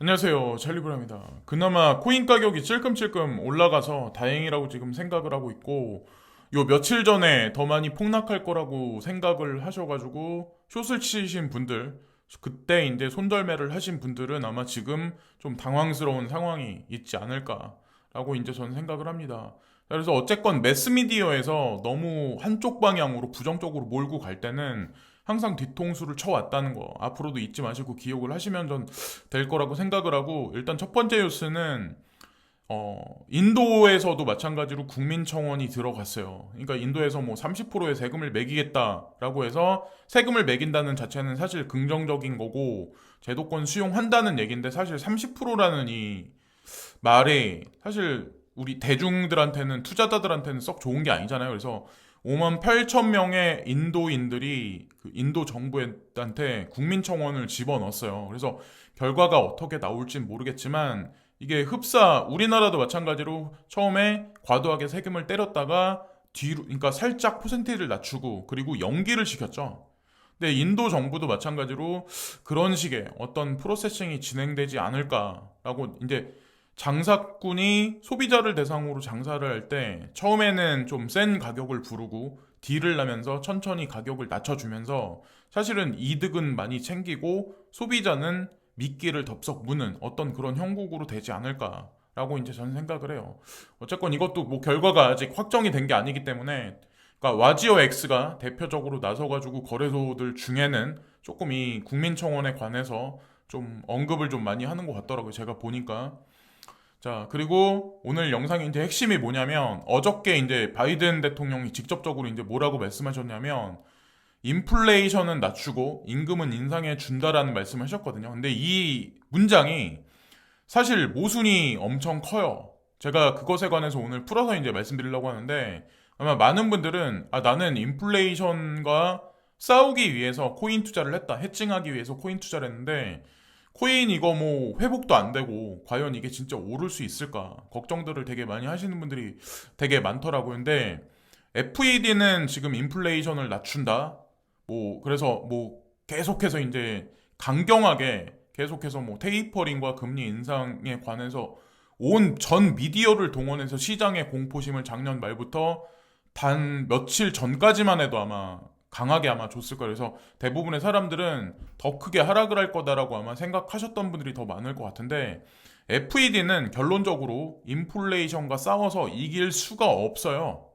안녕하세요, 찰리브라입니다. 그나마 코인 가격이 찔끔찔끔 올라가서 다행이라고 지금 생각을 하고 있고, 요 며칠 전에 더 많이 폭락할 거라고 생각을 하셔가지고 숏을 치신 분들, 그때 이제 손절매를 하신 분들은 아마 지금 좀 당황스러운 상황이 있지 않을까라고 이제 저는 생각을 합니다. 그래서 어쨌건 매스미디어에서 너무 한쪽 방향으로 부정적으로 몰고 갈 때는 항상 뒤통수를 쳐왔다는 거 앞으로도 잊지 마시고 기억을 하시면 전 될 거라고 생각을 하고, 일단 첫 번째 뉴스는 인도에서도 마찬가지로 국민청원이 들어갔어요. 그러니까 인도에서 뭐 30%의 세금을 매기겠다라고 해서 세금을 매긴다는 자체는 사실 긍정적인 거고 제도권 수용한다는 얘기인데, 사실 30%라는 이 말이 사실 우리 대중들한테는, 투자자들한테는 썩 좋은 게 아니잖아요. 그래서 5만 8천 명의 인도인들이 그 인도 정부한테 국민청원을 집어넣었어요. 그래서 결과가 어떻게 나올진 모르겠지만, 이게 흡사 우리나라도 마찬가지로 처음에 과도하게 세금을 때렸다가 뒤로, 그러니까 살짝 퍼센테이지를 낮추고 그리고 연기를 시켰죠. 근데 인도 정부도 마찬가지로 그런 식의 어떤 프로세싱이 진행되지 않을까라고, 이제 장사꾼이 소비자를 대상으로 장사를 할 때 처음에는 좀 센 가격을 부르고 딜을 나면서 천천히 가격을 낮춰주면서 사실은 이득은 많이 챙기고 소비자는 미끼를 덥석 무는 어떤 그런 형국으로 되지 않을까라고 이제 저는 생각을 해요. 어쨌건 이것도 뭐 결과가 아직 확정이 된 게 아니기 때문에, 그러니까 와지어 X가 대표적으로 나서가지고 거래소들 중에는 조금 이 국민청원에 관해서 좀 언급을 좀 많이 하는 것 같더라고요. 제가 보니까. 자, 그리고 오늘 영상의 이제 핵심이 뭐냐면, 어저께 이제 바이든 대통령이 직접적으로 이제 뭐라고 말씀하셨냐면, 인플레이션은 낮추고 임금은 인상해 준다라는 말씀을 하셨거든요. 근데 이 문장이 사실 모순이 엄청 커요. 제가 그것에 관해서 오늘 풀어서 이제 말씀드리려고 하는데, 아마 많은 분들은 나는 인플레이션과 싸우기 위해서 코인 투자를 했다, 해칭하기 위해서 코인 투자를 했는데 코인 이거 뭐 회복도 안 되고 과연 이게 진짜 오를 수 있을까 걱정들을 되게 많이 하시는 분들이 되게 많더라고요. 근데 FED는 지금 인플레이션을 낮춘다, 뭐 그래서 뭐 계속해서 이제 강경하게 계속해서 뭐 테이퍼링과 금리 인상에 관해서 온 전 미디어를 동원해서 시장의 공포심을 작년 말부터 단 며칠 전까지만 해도 아마 강하게 아마 줬을 거예요. 그래서 대부분의 사람들은 더 크게 하락을 할 거다라고 아마 생각하셨던 분들이 더 많을 것 같은데, FED는 결론적으로 인플레이션과 싸워서 이길 수가 없어요.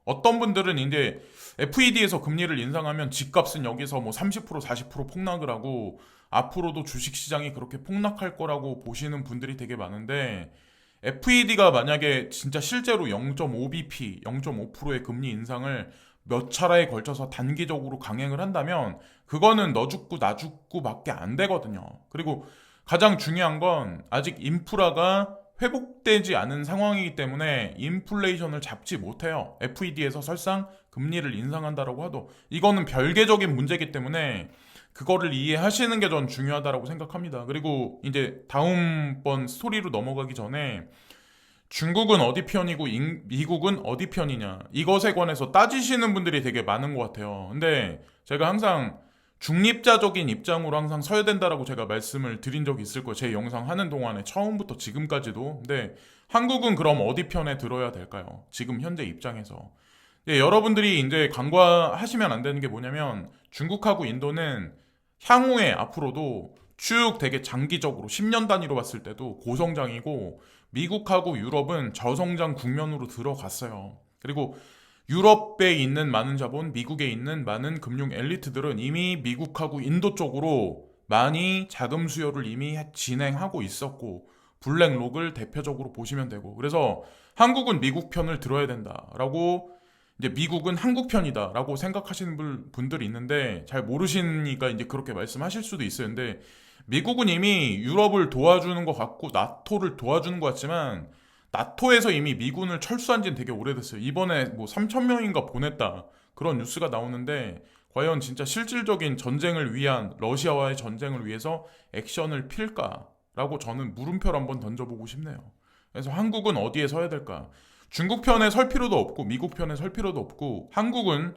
어떤 분들은 이제 FED에서 금리를 인상하면 집값은 여기서 뭐 30% 40% 폭락을 하고 앞으로도 주식시장이 그렇게 폭락할 거라고 보시는 분들이 되게 많은데, FED가 만약에 진짜 실제로 0.5bp, 0.5%의 금리 인상을 몇 차례에 걸쳐서 단기적으로 강행을 한다면 그거는 너 죽고 나 죽고밖에 안 되거든요. 그리고 가장 중요한 건 아직 인프라가 회복되지 않은 상황이기 때문에 인플레이션을 잡지 못해요. FED에서 설상 금리를 인상한다라고 해도 이거는 별개적인 문제이기 때문에 그거를 이해하시는 게 전 중요하다라고 생각합니다. 그리고 이제 다음번 스토리로 넘어가기 전에, 중국은 어디 편이고 미국은 어디 편이냐 이것에 관해서 따지시는 분들이 되게 많은 것 같아요. 근데 제가 항상 중립자적인 입장으로 항상 서야 된다라고 제가 말씀을 드린 적이 있을 거예요. 제 영상 하는 동안에 처음부터 지금까지도. 근데 한국은 그럼 어디 편에 들어야 될까요? 지금 현재 입장에서. 예, 여러분들이 이제 간과하시면 안 되는 게 뭐냐면, 중국하고 인도는 향후에 앞으로도 쭉 되게 장기적으로 10년 단위로 봤을 때도 고성장이고, 미국하고 유럽은 저성장 국면으로 들어갔어요. 그리고 유럽에 있는 많은 자본, 미국에 있는 많은 금융 엘리트들은 이미 미국하고 인도 쪽으로 많이 자금 수요를 이미 진행하고 있었고, 블랙록을 대표적으로 보시면 되고, 그래서 한국은 미국 편을 들어야 된다라고, 이제 미국은 한국 편이다라고 생각하시는 분들이 있는데 잘 모르시니까 이제 그렇게 말씀하실 수도 있어요. 근데 미국은 이미 유럽을 도와주는 것 같고 나토를 도와주는 것 같지만, 나토에서 이미 미군을 철수한 지는 되게 오래됐어요. 이번에 뭐 3천 명인가 보냈다 그런 뉴스가 나오는데, 과연 진짜 실질적인 전쟁을 위한, 러시아와의 전쟁을 위해서 액션을 필까라고 저는 물음표를 한번 던져보고 싶네요. 그래서 한국은 어디에 서야 될까? 중국 편에 설 필요도 없고 미국 편에 설 필요도 없고, 한국은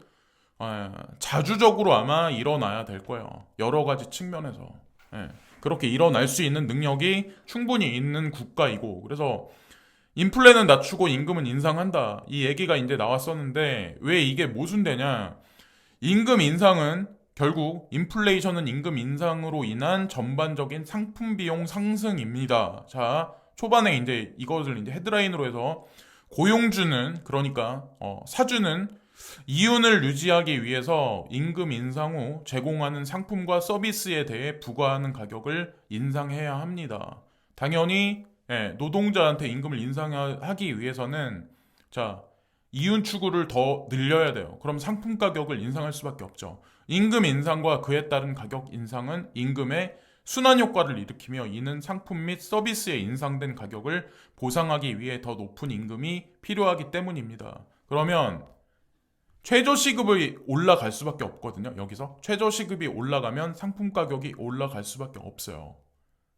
자주적으로 아마 일어나야 될 거예요. 여러 가지 측면에서. 예, 그렇게 일어날 수 있는 능력이 충분히 있는 국가이고, 그래서 인플레는 낮추고 임금은 인상한다, 이 얘기가 이제 나왔었는데 왜 이게 모순되냐? 임금 인상은 결국 인플레이션은 임금 인상으로 인한 전반적인 상품 비용 상승입니다. 자, 초반에 이제 이것을 이제 헤드라인으로 해서 고용주는, 그러니까 사주는 이윤을 유지하기 위해서 임금 인상 후 제공하는 상품과 서비스에 대해 부과하는 가격을 인상해야 합니다. 당연히 노동자한테 임금을 인상하기 위해서는, 자, 이윤 추구를 더 늘려야 돼요. 그럼 상품 가격을 인상할 수밖에 없죠. 임금 인상과 그에 따른 가격 인상은 임금의 순환 효과를 일으키며 이는 상품 및 서비스에 인상된 가격을 보상하기 위해 더 높은 임금이 필요하기 때문입니다. 그러면 최저시급이 올라갈 수밖에 없거든요. 여기서 최저시급이 올라가면 상품 가격이 올라갈 수밖에 없어요.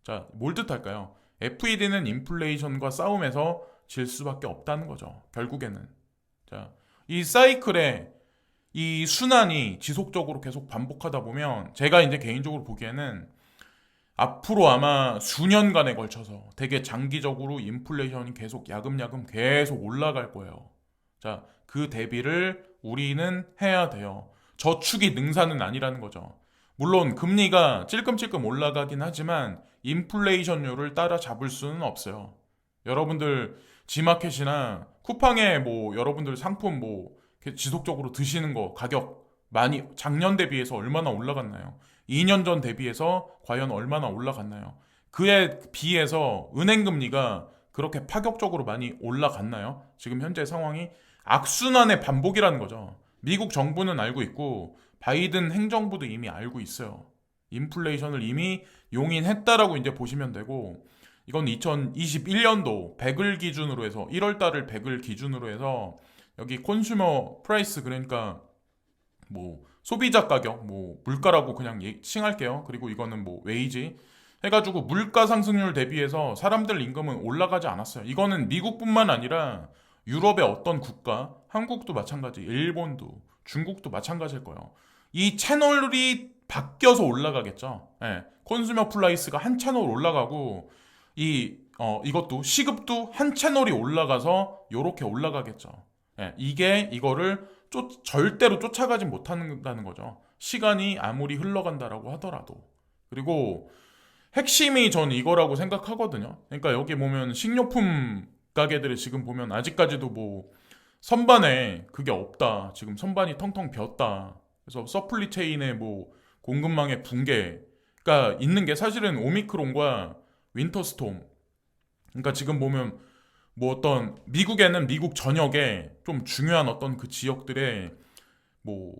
자, 뭘 뜻할까요? FED는 인플레이션과 싸움에서 질 수밖에 없다는 거죠. 결국에는. 자, 이 사이클에 이 순환이 지속적으로 계속 반복하다 보면 제가 이제 개인적으로 보기에는 앞으로 아마 수년간에 걸쳐서 되게 장기적으로 인플레이션이 계속 야금야금 계속 올라갈 거예요. 자, 그 대비를 우리는 해야 돼요. 저축이 능사는 아니라는 거죠. 물론 금리가 찔끔찔끔 올라가긴 하지만 인플레이션율을 따라잡을 수는 없어요. 여러분들 지마켓이나 쿠팡에 뭐 여러분들 상품 뭐 이렇게 지속적으로 드시는 거 가격 많이 작년 대비해서 얼마나 올라갔나요? 2년 전 대비해서 과연 얼마나 올라갔나요? 그에 비해서 은행 금리가 그렇게 파격적으로 많이 올라갔나요? 지금 현재 상황이 악순환의 반복이라는 거죠. 미국 정부는 알고 있고 바이든 행정부도 이미 알고 있어요. 인플레이션을 이미 용인했다라고 이제 보시면 되고, 이건 2021년도 100을 기준으로 해서 1월 달을 100을 기준으로 해서 여기 콘슈머 프라이스, 그러니까 뭐 소비자 가격, 뭐 물가라고 그냥 칭할게요. 그리고 이거는 뭐 웨이지 해가지고 물가 상승률 대비해서 사람들 임금은 올라가지 않았어요. 이거는 미국뿐만 아니라 유럽의 어떤 국가, 한국도 마찬가지, 일본도, 중국도 마찬가지일 거예요. 이 채널이 바뀌어서 올라가겠죠. 예. 콘슈머 플라이스가 한 채널 올라가고 이것도 시급도 한 채널이 올라가서 요렇게 올라가겠죠. 예. 이거를 절대로 쫓아가지 못한다는 거죠. 시간이 아무리 흘러간다라고 하더라도. 그리고 핵심이 전 이거라고 생각하거든요. 그러니까 여기 보면 식료품 가게들이 지금 보면 아직까지도 뭐 선반에 그게 없다. 지금 선반이 텅텅 비었다. 그래서 서플리 체인의 뭐 공급망의 붕괴가 있는 게 사실은 오미크론과 윈터스톰. 그러니까 지금 보면 뭐 어떤 미국에는 미국 전역에 좀 중요한 어떤 그 지역들에 뭐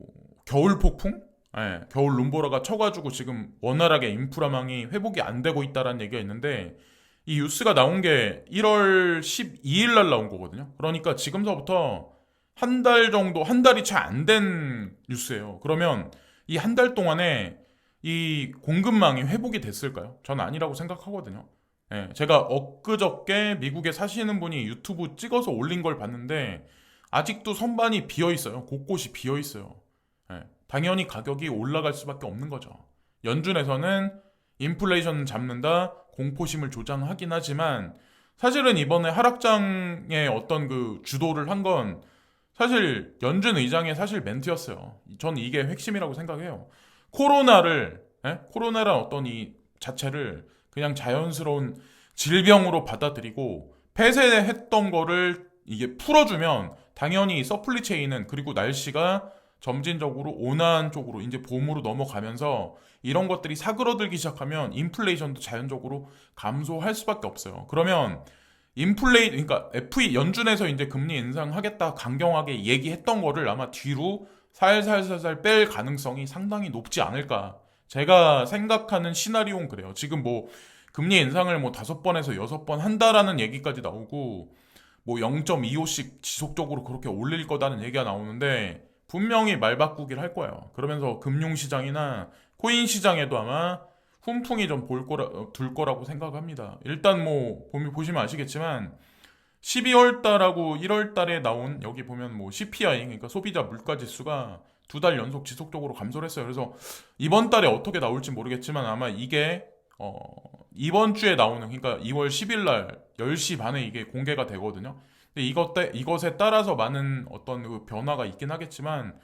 겨울 폭풍? 예, 겨울 룸보라가 쳐가지고 지금 원활하게 인프라망이 회복이 안 되고 있다라는 얘기가 있는데, 이 뉴스가 나온 게 1월 12일 날 나온 거거든요. 그러니까 지금서부터 한 달 정도, 한 달이 채 안 된 뉴스예요. 그러면 이 한 달 동안에 이 공급망이 회복이 됐을까요? 전 아니라고 생각하거든요. 예, 제가 엊그저께 미국에 사시는 분이 유튜브 찍어서 올린 걸 봤는데 아직도 선반이 비어 있어요. 곳곳이 비어 있어요. 예, 당연히 가격이 올라갈 수밖에 없는 거죠. 연준에서는 인플레이션 잡는다, 공포심을 조장하긴 하지만 사실은 이번에 하락장의 어떤 그 주도를 한 건 사실 연준 의장의 사실 멘트였어요. 저는 이게 핵심이라고 생각해요. 코로나란 어떤 이 자체를 그냥 자연스러운 질병으로 받아들이고 폐쇄했던 거를 이게 풀어주면 당연히 서플리 체인은, 그리고 날씨가 점진적으로 온화한 쪽으로 이제 봄으로 넘어가면서 이런 것들이 사그러들기 시작하면 인플레이션도 자연적으로 감소할 수밖에 없어요. 그러면 그러니까 연준에서 이제 금리 인상하겠다 강경하게 얘기했던 거를 아마 뒤로 살살살살 뺄 가능성이 상당히 높지 않을까. 제가 생각하는 시나리오는 그래요. 지금 뭐 금리 인상을 뭐 5번에서 6번 한다라는 얘기까지 나오고 뭐 0.25씩 지속적으로 그렇게 올릴 거다는 얘기가 나오는데 분명히 말 바꾸기를 할 거예요. 그러면서 금융시장이나 코인 시장에도 아마 훈풍이 좀 둘 거라고 생각합니다. 일단 뭐 보시면 아시겠지만 12월 달하고 1월 달에 나온 여기 보면 뭐 CPI, 그러니까 소비자 물가 지수가 두 달 연속 지속적으로 감소를 했어요. 그래서 이번 달에 어떻게 나올지 모르겠지만 아마 이게 이번 주에 나오는, 그러니까 2월 10일 날 10시 반에 이게 공개가 되거든요. 근데 이것에 따라서 많은 어떤 그 변화가 있긴 하겠지만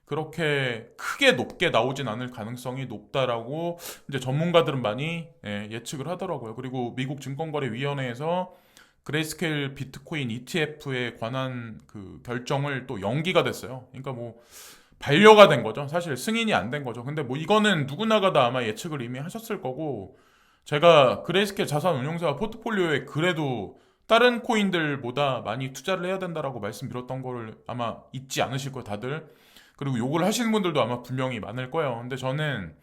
그렇게 크게 높게 나오진 않을 가능성이 높다라고 이제 전문가들은 많이 예측을 하더라고요. 그리고 미국 증권거래위원회에서 그레이스케일 비트코인 ETF에 관한 그 결정을 또 연기가 됐어요. 그러니까 뭐 반려가 된 거죠. 사실 승인이 안 된 거죠. 근데 뭐 이거는 누구나가 다 아마 예측을 이미 하셨을 거고, 제가 그레이스케일 자산운용사 포트폴리오에 그래도 다른 코인들보다 많이 투자를 해야 된다라고 말씀드렸던 거를 아마 잊지 않으실 거예요, 다들. 그리고 욕을 하시는 분들도 아마 분명히 많을 거예요. 근데 저는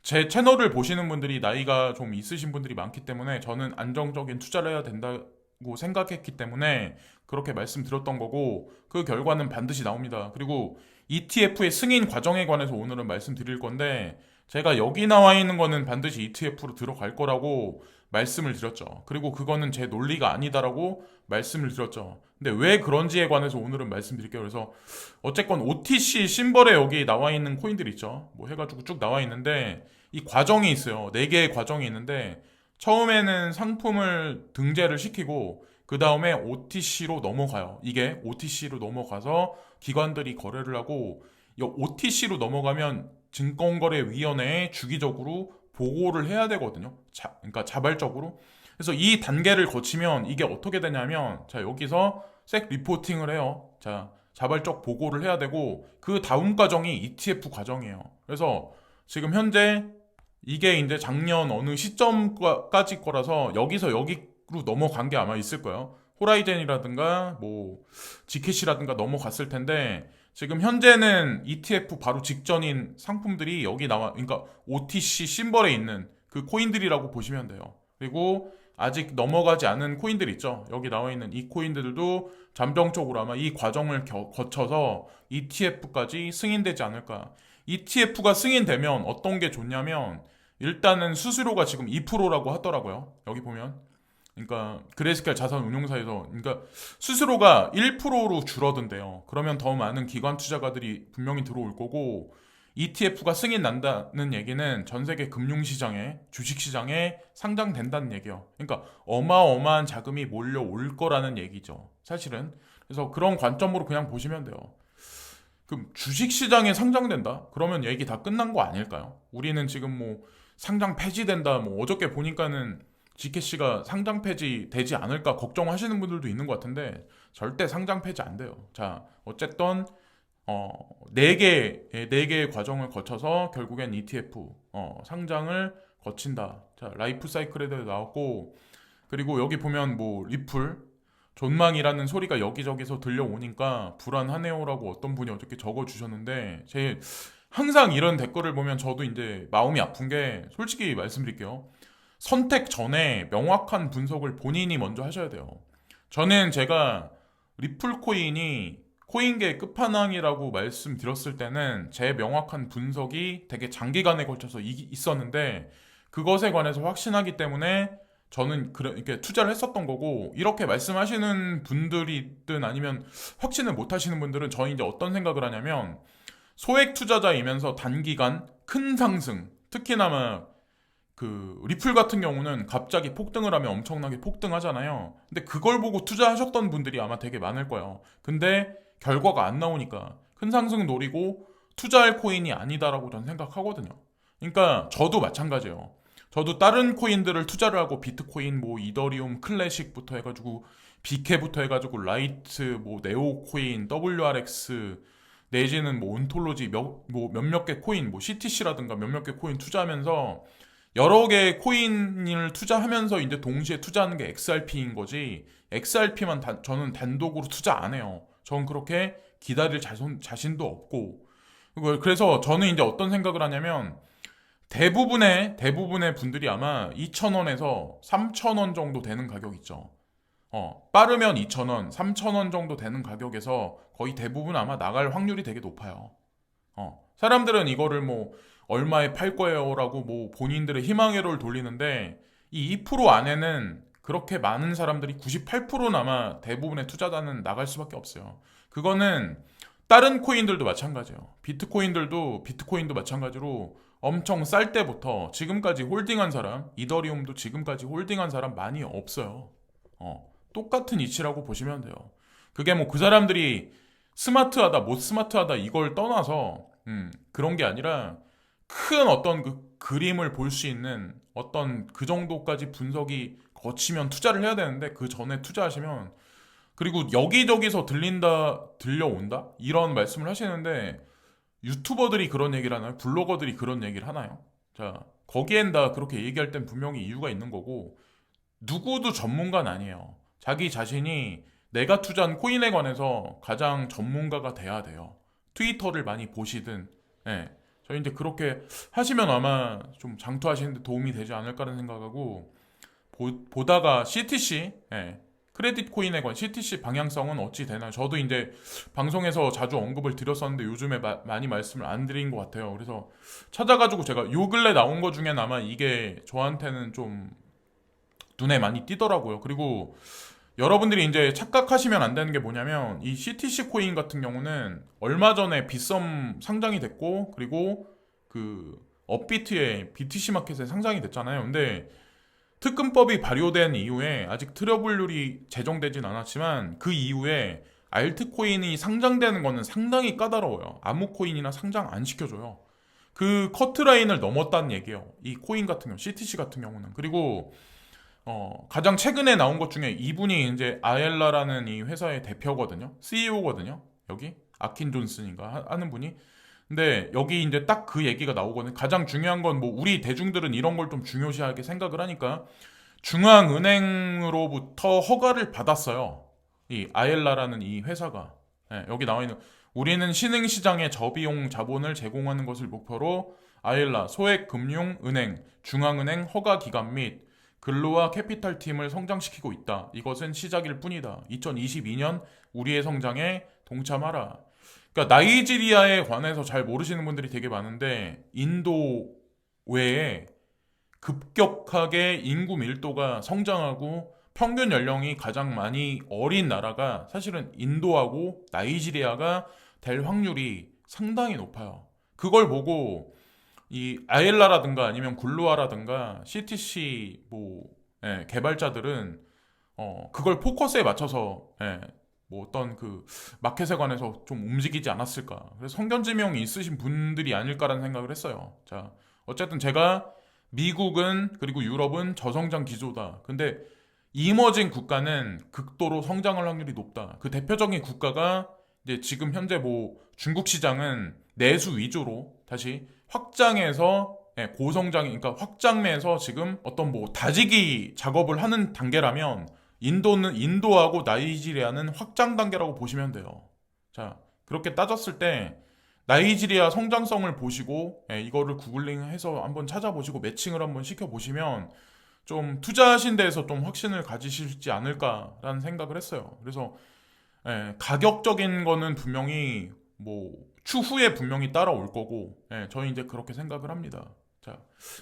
제 채널을 보시는 분들이 나이가 좀 있으신 분들이 많기 때문에 저는 안정적인 투자를 해야 된다고 생각했기 때문에 그렇게 말씀드렸던 거고, 그 결과는 반드시 나옵니다. 그리고 ETF의 승인 과정에 관해서 오늘은 말씀드릴 건데, 제가 여기 나와 있는 거는 반드시 ETF로 들어갈 거라고 말씀을 드렸죠. 그리고 그거는 제 논리가 아니다라고 말씀을 드렸죠. 근데 왜 그런지에 관해서 오늘은 말씀드릴게요. 그래서 어쨌건 OTC 심벌에 여기 나와 있는 코인들 있죠. 뭐 해가지고 쭉 나와 있는데 이 과정이 있어요. 4개의 과정이 있는데, 처음에는 상품을 등재를 시키고 그 다음에 OTC로 넘어가요. 이게 OTC로 넘어가서 기관들이 거래를 하고, 이 OTC로 넘어가면 증권거래위원회에 주기적으로 보고를 해야 되거든요. 그러니까 자발적으로. 그래서 이 단계를 거치면 이게 어떻게 되냐면, 자, 여기서 색 리포팅을 해요. 자, 자발적 보고를 해야 되고, 그 다음 과정이 ETF 과정이에요. 그래서 지금 현재 이게 이제 작년 어느 시점까지 거라서 여기서 여기로 넘어간 게 아마 있을 거예요. 호라이젠이라든가 뭐 지켓이라든가 넘어갔을 텐데, 지금 현재는 ETF 바로 직전인 상품들이 여기 나와, 그러니까 OTC 심벌에 있는 그 코인들이라고 보시면 돼요. 그리고 아직 넘어가지 않은 코인들 있죠. 여기 나와 있는 이 코인들도 잠정적으로 아마 이 과정을 거쳐서 ETF까지 승인되지 않을까. ETF가 승인되면 어떤 게 좋냐면, 일단은 수수료가 지금 2%라고 하더라고요. 여기 보면. 그러니까 그레이스케일 자산운용사에서, 그러니까 수수료가 1%로 줄어든대요. 그러면 더 많은 기관 투자가들이 분명히 들어올 거고, ETF가 승인 난다는 얘기는 전 세계 금융시장에, 주식시장에 상장된다는 얘기예요. 그러니까 어마어마한 자금이 몰려올 거라는 얘기죠, 사실은. 그래서 그런 관점으로 그냥 보시면 돼요. 그럼 주식시장에 상장된다? 그러면 얘기 다 끝난 거 아닐까요? 우리는 지금 뭐 상장 폐지된다, 뭐 어저께 보니까는 GKC가 상장 폐지 되지 않을까 걱정하시는 분들도 있는 것 같은데, 절대 상장 폐지 안 돼요. 자, 어쨌든 네 개의 과정을 거쳐서 결국엔 ETF 상장을 거친다. 자, 라이프 사이클에 대해 나왔고, 그리고 여기 보면 뭐 리플 존망이라는 소리가 여기저기서 들려오니까 불안하네요라고 어떤 분이 어저께 적어주셨는데, 제 항상 이런 댓글을 보면 저도 이제 마음이 아픈 게, 솔직히 말씀드릴게요. 선택 전에 명확한 분석을 본인이 먼저 하셔야 돼요. 저는 제가 리플 코인이 코인계 끝판왕이라고 말씀드렸을 때는 제 명확한 분석이 되게 장기간에 걸쳐서 있었는데, 그것에 관해서 확신하기 때문에 저는 이렇게 투자를 했었던 거고, 이렇게 말씀하시는 분들이든 아니면 확신을 못 하시는 분들은 저희 이제 어떤 생각을 하냐면, 소액 투자자이면서 단기간 큰 상승, 특히나 그 리플 같은 경우는 갑자기 폭등을 하면 엄청나게 폭등하잖아요. 근데 그걸 보고 투자하셨던 분들이 아마 되게 많을 거예요. 근데 결과가 안 나오니까 큰 상승 노리고 투자할 코인이 아니다라고 저는 생각하거든요. 그러니까 저도 마찬가지예요. 저도 다른 코인들을 투자를 하고, 비트코인, 뭐 이더리움, 클래식부터 해가지고 BK부터 해가지고 라이트, 뭐 네오 코인, WRX 내지는 뭐 온톨로지 몇몇 개 코인, 뭐 CTC라든가 몇몇 개 코인 투자하면서, 여러 개의 코인을 투자하면서 이제 동시에 투자하는 게 XRP인 거지, XRP만 저는 단독으로 투자 안 해요. 전 그렇게 기다릴 자신도 없고. 그래서 저는 이제 어떤 생각을 하냐면, 대부분의 분들이 아마 2,000원에서 3,000원 정도 되는 가격 있죠. 빠르면 2,000원, 3,000원 정도 되는 가격에서 거의 대부분 아마 나갈 확률이 되게 높아요. 사람들은 이거를 뭐 얼마에 팔 거예요라고 뭐 본인들의 희망회로를 돌리는데, 이 2% 안에는 그렇게 많은 사람들이 98%는 아마 대부분의 투자자는 나갈 수밖에 없어요. 그거는 다른 코인들도 마찬가지예요. 비트코인도 마찬가지로 엄청 쌀 때부터 지금까지 홀딩한 사람, 이더리움도 지금까지 홀딩한 사람 많이 없어요. 똑같은 이치라고 보시면 돼요. 그게 뭐 그 사람들이 스마트하다, 못 스마트하다 이걸 떠나서 그런 게 아니라 큰 어떤 그 그림을 볼 수 있는 어떤 그 정도까지 분석이 거치면 투자를 해야 되는데 그 전에 투자하시면 그리고 여기저기서 들려온다? 이런 말씀을 하시는데 유튜버들이 그런 얘기를 하나요? 블로거들이 그런 얘기를 하나요? 자, 거기엔 다 그렇게 얘기할 땐 분명히 이유가 있는 거고 누구도 전문가는 아니에요. 자기 자신이 내가 투자한 코인에 관해서 가장 전문가가 돼야 돼요. 트위터를 많이 보시든, 예. 저희 이제 그렇게 하시면 아마 좀 장투하시는데 도움이 되지 않을까라는 생각하고, 보다가 CTC, 예. 크레딧 코인에 관한 CTC 방향성은 어찌 되나요? 저도 이제 방송에서 자주 언급을 드렸었는데 요즘에 많이 말씀을 안 드린 것 같아요. 그래서 찾아가지고 제가 요 근래 나온 거 중엔 아마 이게 저한테는 좀 눈에 많이 띄더라고요. 그리고 여러분들이 이제 착각하시면 안 되는 게 뭐냐면 이 CTC 코인 같은 경우는 얼마 전에 빗썸 상장이 됐고 그리고 그 업비트의 BTC 마켓에 상장이 됐잖아요. 근데 특금법이 발효된 이후에 아직 트러블률이 제정되진 않았지만 그 이후에 알트코인이 상장되는 거는 상당히 까다로워요. 아무 코인이나 상장 안 시켜줘요. 그 커트라인을 넘었다는 얘기예요. 이 코인 같은 경우, CTC 같은 경우는. 그리고 가장 최근에 나온 것 중에 이분이 이제 아엘라라는 이 회사의 대표거든요. CEO거든요. 여기 아킨 존슨인가 하는 분이. 근데 여기 이제 딱 그 얘기가 나오거든요. 가장 중요한 건 뭐 우리 대중들은 이런 걸 좀 중요시하게 생각을 하니까 중앙은행으로부터 허가를 받았어요. 이 아엘라라는 이 회사가. 예, 여기 나와 있는 우리는 신흥시장에 저비용 자본을 제공하는 것을 목표로 아엘라 소액금융은행 중앙은행 허가기관 및 근로와 캐피탈 팀을 성장시키고 있다. 이것은 시작일 뿐이다. 2022년 우리의 성장에 동참하라. 그러니까 나이지리아에 관해서 잘 모르시는 분들이 되게 많은데 인도 외에 급격하게 인구 밀도가 성장하고 평균 연령이 가장 많이 어린 나라가 사실은 인도하고 나이지리아가 될 확률이 상당히 높아요. 그걸 보고 이 아엘라라든가 아니면 굴루아라든가 CTC 뭐 개발자들은 그걸 포커스에 맞춰서 뭐 어떤 그 마켓에 관해서 좀 움직이지 않았을까. 그래서 성견지명이 있으신 분들이 아닐까라는 생각을 했어요. 자, 어쨌든 제가 미국은 그리고 유럽은 저성장 기조다. 근데 이머징 국가는 극도로 성장할 확률이 높다. 그 대표적인 국가가 이제 지금 현재 뭐 중국 시장은 내수 위주로 다시 확장해서 고성장이 그러니까 확장매에서 지금 어떤 뭐 다지기 작업을 하는 단계라면 인도하고 나이지리아는 확장 단계라고 보시면 돼요. 자, 그렇게 따졌을 때 나이지리아 성장성을 보시고 이거를 구글링해서 한번 찾아보시고 매칭을 한번 시켜보시면 좀 투자하신 데에서 좀 확신을 가지실지 않을까라는 생각을 했어요. 그래서 가격적인 거는 분명히 뭐 추후에 분명히 따라올 거고 저희 이제 그렇게 생각을 합니다. 자,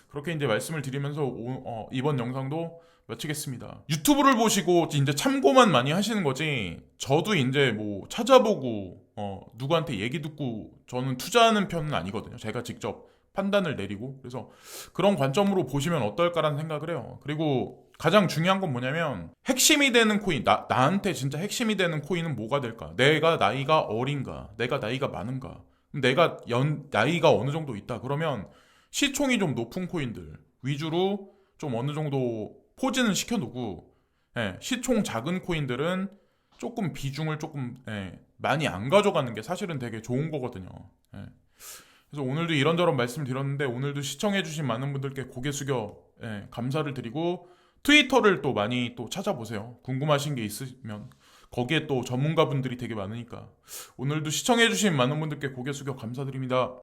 그렇게 이제 말씀을 드리면서 이번 영상도 마치겠습니다. 유튜브를 보시고 이제 참고만 많이 하시는 거지 저도 이제 뭐 찾아보고 누구한테 얘기 듣고 저는 투자하는 편은 아니거든요. 제가 직접 판단을 내리고 그래서 그런 관점으로 보시면 어떨까라는 생각을 해요. 그리고 가장 중요한 건 뭐냐면 핵심이 되는 코인 나한테 진짜 핵심이 되는 코인은 뭐가 될까? 내가 나이가 어린가? 내가 나이가 많은가? 내가 나이가 어느 정도 있다 그러면 시총이 좀 높은 코인들 위주로 좀 어느 정도 포진을 시켜놓고 시총 작은 코인들은 조금 비중을 조금 많이 안 가져가는 게 사실은 되게 좋은 거거든요. 그래서 오늘도 이런저런 말씀을 드렸는데 오늘도 시청해주신 많은 분들께 고개 숙여 감사를 드리고 트위터를 또 많이 또 찾아보세요. 궁금하신 게 있으면 거기에 또 전문가분들이 되게 많으니까 오늘도 시청해주신 많은 분들께 고개 숙여 감사드립니다.